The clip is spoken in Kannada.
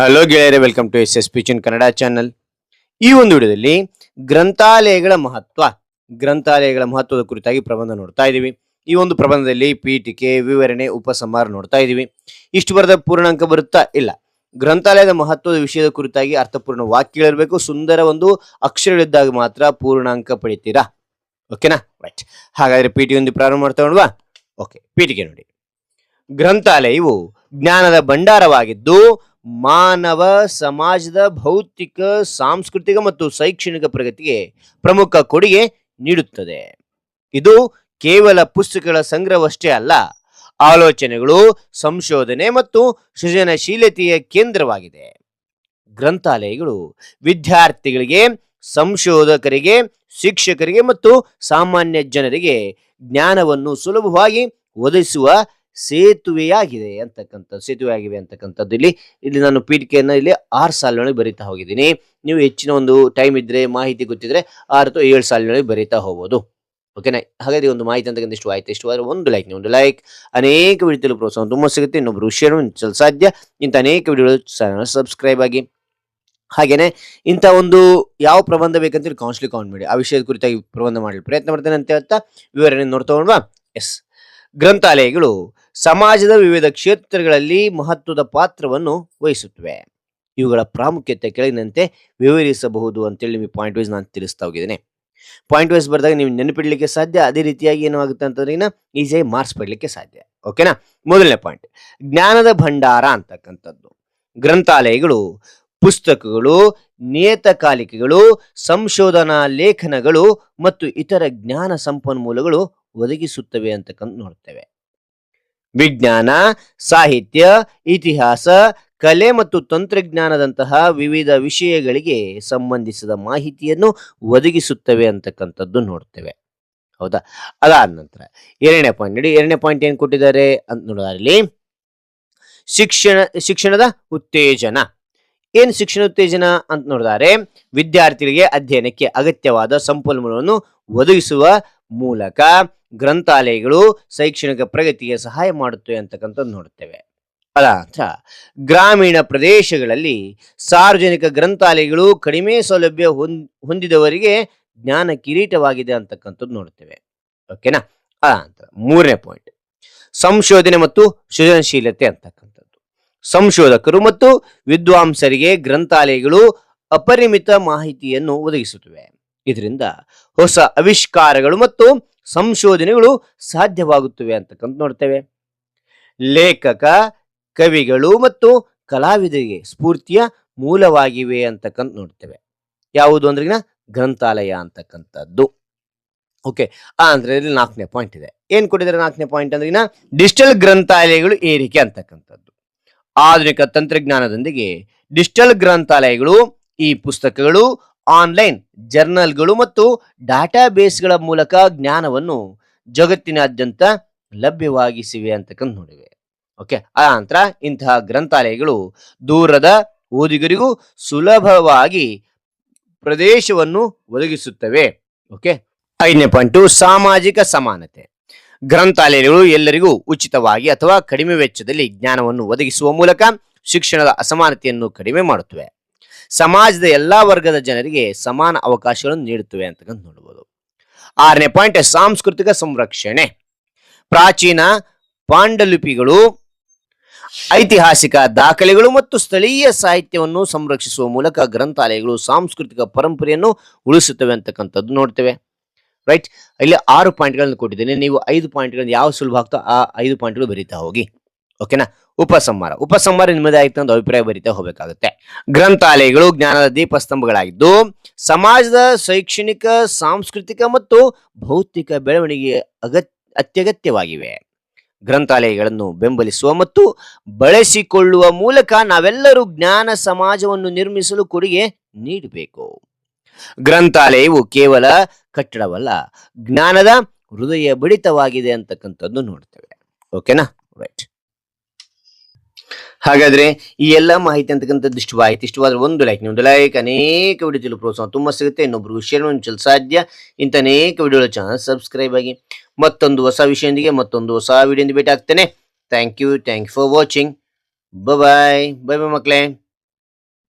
ಹಲೋ ಗೆಳೆಯರೆ, ವೆಲ್ಕಮ್ ಟು ಎಸ್ ಎಸ್ ಪಿಚಿನ್ ಕನ್ನಡ ಚಾನಲ್. ಈ ಒಂದು ವಿಡಿಯೋದಲ್ಲಿ ಗ್ರಂಥಾಲಯಗಳ ಮಹತ್ವದ ಕುರಿತಾಗಿ ಪ್ರಬಂಧ ನೋಡ್ತಾ ಇದ್ದೀವಿ. ಈ ಒಂದು ಪ್ರಬಂಧದಲ್ಲಿ ಪೀಠಿಕೆ, ವಿವರಣೆ, ಉಪಸಂಹಾರ ನೋಡ್ತಾ ಇದ್ದೀವಿ. ಇಷ್ಟು ಬರೆದ ಪೂರ್ಣಾಂಕ ಬರುತ್ತಾ? ಇಲ್ಲ. ಗ್ರಂಥಾಲಯದ ಮಹತ್ವದ ವಿಷಯದ ಕುರಿತಾಗಿ ಅರ್ಥಪೂರ್ಣ ವಾಕ್ಯಗಳಿರಬೇಕು. ಸುಂದರ ಒಂದು ಅಕ್ಷರಗಳಿದ್ದಾಗ ಮಾತ್ರ ಪೂರ್ಣಾಂಕ ಪಡಿತೀರಾ. ಓಕೆನಾ? ರೈಟ್. ಹಾಗಾದ್ರೆ ಪೀಠಿಕೆಯೊಂದು ಪ್ರಾರಂಭ ಮಾಡ್ತಾ ನೋಡುವ. ಓಕೆ, ಪೀಠಿಕೆ ನೋಡಿ. ಗ್ರಂಥಾಲಯವು ಜ್ಞಾನದ ಭಂಡಾರವಾಗಿದ್ದು ಮಾನವ ಸಮಾಜದ ಭೌತಿಕ, ಸಾಂಸ್ಕೃತಿಕ ಮತ್ತು ಶೈಕ್ಷಣಿಕ ಪ್ರಗತಿಗೆ ಪ್ರಮುಖ ಕೊಡುಗೆ ನೀಡುತ್ತದೆ. ಇದು ಕೇವಲ ಪುಸ್ತಕಗಳ ಸಂಗ್ರಹವಷ್ಟೇ ಅಲ್ಲ, ಆಲೋಚನೆಗಳು, ಸಂಶೋಧನೆ ಮತ್ತು ಸೃಜನಶೀಲತೆಯ ಕೇಂದ್ರವಾಗಿದೆ. ಗ್ರಂಥಾಲಯಗಳು ವಿದ್ಯಾರ್ಥಿಗಳಿಗೆ, ಸಂಶೋಧಕರಿಗೆ, ಶಿಕ್ಷಕರಿಗೆ ಮತ್ತು ಸಾಮಾನ್ಯ ಜನರಿಗೆ ಜ್ಞಾನವನ್ನು ಸುಲಭವಾಗಿ ಒದಗಿಸುವ ಸೇತುವೆಯಾಗಿವೆ ಅಂತಕ್ಕಂಥದ್ದು ಇಲ್ಲಿ ನಾನು ಪೀಠಿಕೆಯನ್ನು ಇಲ್ಲಿ 6 ಸಾಲಿನೊಳಗೆ ಬರೀತಾ ಹೋಗಿದ್ದೀನಿ. ನೀವು ಹೆಚ್ಚಿನ ಒಂದು ಟೈಮ್ ಇದ್ರೆ, ಮಾಹಿತಿ ಗೊತ್ತಿದ್ರೆ 6 ಅಥವಾ 7 ಸಾಲಿನೊಳಗೆ ಬರೀತಾ ಹೋಗ್ಬೋದು. ಓಕೆನಾ? ಹಾಗಾದ್ರೆ ಒಂದು ಮಾಹಿತಿ ಅಂತಕ್ಕಂಥ ಇಷ್ಟು ಆಯ್ತು. ಇಷ್ಟವಾದ್ರೆ ಒಂದು ಲೈಕ್ ಅನೇಕ ವಿಡಿಯೋದಲ್ಲಿ ಪ್ರೋತ್ಸಾಹ ತುಂಬ ಸಿಗುತ್ತೆ. ಇನ್ನೊಬ್ರು ಶೇರ್ ಸಾಧ್ಯ. ಇಂಥ ಅನೇಕ ವಿಡಿಯೋಗಳು ಸಬ್ಸ್ಕ್ರೈಬ್ ಆಗಿ. ಹಾಗೇನೆ ಇಂಥ ಒಂದು ಯಾವ ಪ್ರಬಂಧ ಬೇಕಂತೇಳಿ ಕೌನ್ಸಿಲಿಂಗ್ ಕಾಮೆಂಟ್ ಮಾಡಿ. ಆ ವಿಷಯದ ಕುರಿತಾಗಿ ಪ್ರಬಂಧ ಮಾಡಲು ಪ್ರಯತ್ನ ಮಾಡ್ತೇನೆ ಅಂತ ಹೇಳ್ತಾ ವಿವರಣೆ ನೋಡ್ತಾ ಹೋಗೋಣ. ಎಸ್, ಗ್ರಂಥಾಲಯಗಳು ಸಮಾಜದ ವಿವಿಧ ಕ್ಷೇತ್ರಗಳಲ್ಲಿ ಮಹತ್ವದ ಪಾತ್ರವನ್ನು ವಹಿಸುತ್ತವೆ. ಇವುಗಳ ಪ್ರಾಮುಖ್ಯತೆ ಕೆಳಗಿನಂತೆ ವಿವರಿಸಬಹುದು ಅಂತೇಳಿ ನಿಮಗೆ ಪಾಯಿಂಟ್ ವೈಸ್ ನಾನು ತಿಳಿಸ್ತಾ ಹೋಗಿದ್ದೇನೆ. ಪಾಯಿಂಟ್ ವೈಸ್ ಬರೆದಾಗ ನೀವು ನೆನಪಿಡ್ಲಿಕ್ಕೆ ಸಾಧ್ಯ. ಅದೇ ರೀತಿಯಾಗಿ ಏನಾಗುತ್ತೆ ಅಂತಂದ್ರೆ ಈಸಿಯಾಗಿ ಮಾರ್ಕ್ಸ್ ಪಡಲಿಕ್ಕೆ ಸಾಧ್ಯ. ಓಕೆನಾ? ಮೊದಲನೇ ಪಾಯಿಂಟ್, ಜ್ಞಾನದ ಭಂಡಾರ ಅಂತಕ್ಕಂಥದ್ದು. ಗ್ರಂಥಾಲಯಗಳು ಪುಸ್ತಕಗಳು, ನಿಯತಕಾಲಿಕೆಗಳು, ಸಂಶೋಧನಾ ಲೇಖನಗಳು ಮತ್ತು ಇತರ ಜ್ಞಾನ ಸಂಪನ್ಮೂಲಗಳು ಒದಗಿಸುತ್ತವೆ ಅಂತಕ್ಕಂಥ ನೋಡ್ತೇವೆ. ವಿಜ್ಞಾನ, ಸಾಹಿತ್ಯ, ಇತಿಹಾಸ, ಕಲೆ ಮತ್ತು ತಂತ್ರಜ್ಞಾನದಂತಹ ವಿವಿಧ ವಿಷಯಗಳಿಗೆ ಸಂಬಂಧಿಸಿದ ಮಾಹಿತಿಯನ್ನು ಒದಗಿಸುತ್ತವೆ ಅಂತಕ್ಕಂಥದ್ದು ನೋಡ್ತೇವೆ. ಹೌದಾ? ಅದಾದ ನಂತರ ಎರಡನೇ ಪಾಯಿಂಟ್ ನೋಡಿ. ಎರಡನೇ ಪಾಯಿಂಟ್ ಏನ್ ಕೊಟ್ಟಿದ್ದಾರೆ ಅಂತ ನೋಡೋದ್ರಲ್ಲಿ ಶಿಕ್ಷಣದ ಉತ್ತೇಜನ. ಏನ್ ಶಿಕ್ಷಣ ಉತ್ತೇಜನ ಅಂತ ನೋಡಿದರೆ ವಿದ್ಯಾರ್ಥಿಗಳಿಗೆ ಅಧ್ಯಯನಕ್ಕೆ ಅಗತ್ಯವಾದ ಸಂಪನ್ಮೂಲವನ್ನು ಒದಗಿಸುವ ಮೂಲಕ ಗ್ರಂಥಾಲಯಗಳು ಶೈಕ್ಷಣಿಕ ಪ್ರಗತಿಗೆ ಸಹಾಯ ಮಾಡುತ್ತವೆ ಅಂತಕ್ಕಂಥದ್ದು ನೋಡುತ್ತೇವೆ. ಅದ ಗ್ರಾಮೀಣ ಪ್ರದೇಶಗಳಲ್ಲಿ ಸಾರ್ವಜನಿಕ ಗ್ರಂಥಾಲಯಗಳು ಕಡಿಮೆ ಸೌಲಭ್ಯ ಹೊಂದಿದವರಿಗೆ ಜ್ಞಾನ ಕಿರೀಟವಾಗಿದೆ ಅಂತಕ್ಕಂಥದ್ದು ನೋಡುತ್ತೇವೆ. ಓಕೆನಾ? ಅದ ಮೂರನೇ ಪಾಯಿಂಟ್, ಸಂಶೋಧನೆ ಮತ್ತು ಸೃಜನಶೀಲತೆ ಅಂತಕ್ಕಂಥದ್ದು. ಸಂಶೋಧಕರು ಮತ್ತು ವಿದ್ವಾಂಸರಿಗೆ ಗ್ರಂಥಾಲಯಗಳು ಅಪರಿಮಿತ ಮಾಹಿತಿಯನ್ನು ಒದಗಿಸುತ್ತವೆ. ಇದರಿಂದ ಹೊಸ ಆವಿಷ್ಕಾರಗಳು ಮತ್ತು ಸಂಶೋಧನೆಗಳು ಸಾಧ್ಯವಾಗುತ್ತವೆ ಅಂತಕ್ಕಂಥ ನೋಡ್ತೇವೆ. ಲೇಖಕ, ಕವಿಗಳು ಮತ್ತು ಕಲಾವಿದರಿಗೆ ಸ್ಫೂರ್ತಿಯ ಮೂಲವಾಗಿವೆ ಅಂತಕ್ಕಂಥ ನೋಡ್ತೇವೆ. ಯಾವುದು ಅಂದ್ರೆ ಗ್ರಂಥಾಲಯ ಅಂತಕ್ಕಂಥದ್ದು. ಓಕೆ, ಅಂದ್ರೆ ಇಲ್ಲಿ 4ನೇ ಪಾಯಿಂಟ್ ಇದೆ. ಏನ್ ಕೊಟ್ಟಿದ್ದಾರೆ 4ನೇ ಪಾಯಿಂಟ್ ಅಂದ್ರೆ ಡಿಜಿಟಲ್ ಗ್ರಂಥಾಲಯಗಳು ಏರಿಕೆ ಅಂತಕ್ಕಂಥದ್ದು. ಆಧುನಿಕ ತಂತ್ರಜ್ಞಾನದೊಂದಿಗೆ ಡಿಜಿಟಲ್ ಗ್ರಂಥಾಲಯಗಳು ಈ ಪುಸ್ತಕಗಳು, ಆನ್ಲೈನ್ ಜರ್ನಲ್ಗಳು ಮತ್ತು ಡಾಟಾ ಬೇಸ್ಗಳ ಮೂಲಕ ಜ್ಞಾನವನ್ನು ಜಗತ್ತಿನಾದ್ಯಂತ ಲಭ್ಯವಾಗಿಸಿವೆ ಅಂತಕ್ಕಂಥ ನೋಡಿವೆ. ಓಕೆ, ಆ ನಂತರ ಇಂತಹ ಗ್ರಂಥಾಲಯಗಳು ದೂರದ ಓದಿಗರಿಗೂ ಸುಲಭವಾಗಿ ಪ್ರದೇಶವನ್ನು ಒದಗಿಸುತ್ತವೆ. ಓಕೆ, 5ನೇ ಪಾಯಿಂಟ್, ಸಾಮಾಜಿಕ ಸಮಾನತೆ. ಗ್ರಂಥಾಲಯಗಳು ಎಲ್ಲರಿಗೂ ಉಚಿತವಾಗಿ ಅಥವಾ ಕಡಿಮೆ ವೆಚ್ಚದಲ್ಲಿ ಜ್ಞಾನವನ್ನು ಒದಗಿಸುವ ಮೂಲಕ ಶಿಕ್ಷಣದ ಅಸಮಾನತೆಯನ್ನು ಕಡಿಮೆ ಮಾಡುತ್ತವೆ. ಸಮಾಜದ ಎಲ್ಲಾ ವರ್ಗದ ಜನರಿಗೆ ಸಮಾನ ಅವಕಾಶಗಳನ್ನು ನೀಡುತ್ತವೆ ಅಂತಕ್ಕಂಥ ನೋಡಬಹುದು. 6ನೇ ಪಾಯಿಂಟ್, ಸಾಂಸ್ಕೃತಿಕ ಸಂರಕ್ಷಣೆ. ಪ್ರಾಚೀನ ಪಾಂಡಲಿಪಿಗಳು, ಐತಿಹಾಸಿಕ ದಾಖಲೆಗಳು ಮತ್ತು ಸ್ಥಳೀಯ ಸಾಹಿತ್ಯವನ್ನು ಸಂರಕ್ಷಿಸುವ ಮೂಲಕ ಗ್ರಂಥಾಲಯಗಳು ಸಾಂಸ್ಕೃತಿಕ ಪರಂಪರೆಯನ್ನು ಉಳಿಸುತ್ತವೆ ಅಂತಕ್ಕಂಥದ್ದು ನೋಡ್ತೇವೆ. ರೈಟ್, ಇಲ್ಲಿ 6 ಪಾಯಿಂಟ್ಗಳನ್ನು ಕೊಟ್ಟಿದ್ದೇನೆ. ನೀವು 5 ಪಾಯಿಂಟ್ಗಳನ್ನು ಯಾವ ಸುಲಭ ಆಗ್ತೋ ಆ 5 ಪಾಯಿಂಟ್ಗಳು ಬರೀತಾ ಹೋಗಿ. ಓಕೆನಾ? ಉಪಸಂಹಾರ ನಿಮ್ಮದೇ ಆಯ್ತು ಅಂತ ಅಭಿಪ್ರಾಯ ಬರೀತಾ ಹೋಗಬೇಕಾಗುತ್ತೆ. ಗ್ರಂಥಾಲಯಗಳು ಜ್ಞಾನದ ದೀಪಸ್ತಂಭಗಳಾಗಿದ್ದು ಸಮಾಜದ ಶೈಕ್ಷಣಿಕ, ಸಾಂಸ್ಕೃತಿಕ ಮತ್ತು ಭೌತಿಕ ಬೆಳವಣಿಗೆ ಅತ್ಯಗತ್ಯವಾಗಿವೆ. ಗ್ರಂಥಾಲಯಗಳನ್ನು ಬೆಂಬಲಿಸುವ ಮತ್ತು ಬಳಸಿಕೊಳ್ಳುವ ಮೂಲಕ ನಾವೆಲ್ಲರೂ ಜ್ಞಾನ ಸಮಾಜವನ್ನು ನಿರ್ಮಿಸಲು ಕೊಡುಗೆ ನೀಡಬೇಕು. ಗ್ರಂಥಾಲಯವು ಕೇವಲ ಕಟ್ಟಡವಲ್ಲ, ಜ್ಞಾನದ ಹೃದಯ ಬಡಿತವಾಗಿದೆ ಅಂತಕ್ಕಂಥದ್ದು ನೋಡ್ತೇವೆ. ಓಕೆನಾ? ರೈಟ್. ಹಾಗಾದ್ರೆ ಈ ಎಲ್ಲ ಮಾಹಿತಿ ಅಂತಕ್ಕಂಥದ್ದು ಇಷ್ಟವಾದ್ರೆ ಒಂದು ಲೈಕ್ ಅನೇಕ ವಿಡಿಯೋ ಪ್ರೋತ್ಸಾಹ ತುಂಬಾ ಸಿಗುತ್ತೆ. ಇನ್ನೊಬ್ರು ಶೇರ್ ಸಾಧ್ಯ. ಇಂಥ ಅನೇಕ ವಿಡಿಯೋ ಚಾನಲ್ ಸಬ್ಸ್ಕ್ರೈಬ್ ಆಗಿ. ಮತ್ತೊಂದು ಹೊಸ ವಿಷಯದೊಂದಿಗೆ ಮತ್ತೊಂದು ಹೊಸ ವಿಡಿಯೋದಿಂದ ಭೇಟಿ ಆಗ್ತೇನೆ. Thank you for watching. Bye ಮಕ್ಕಳೇ.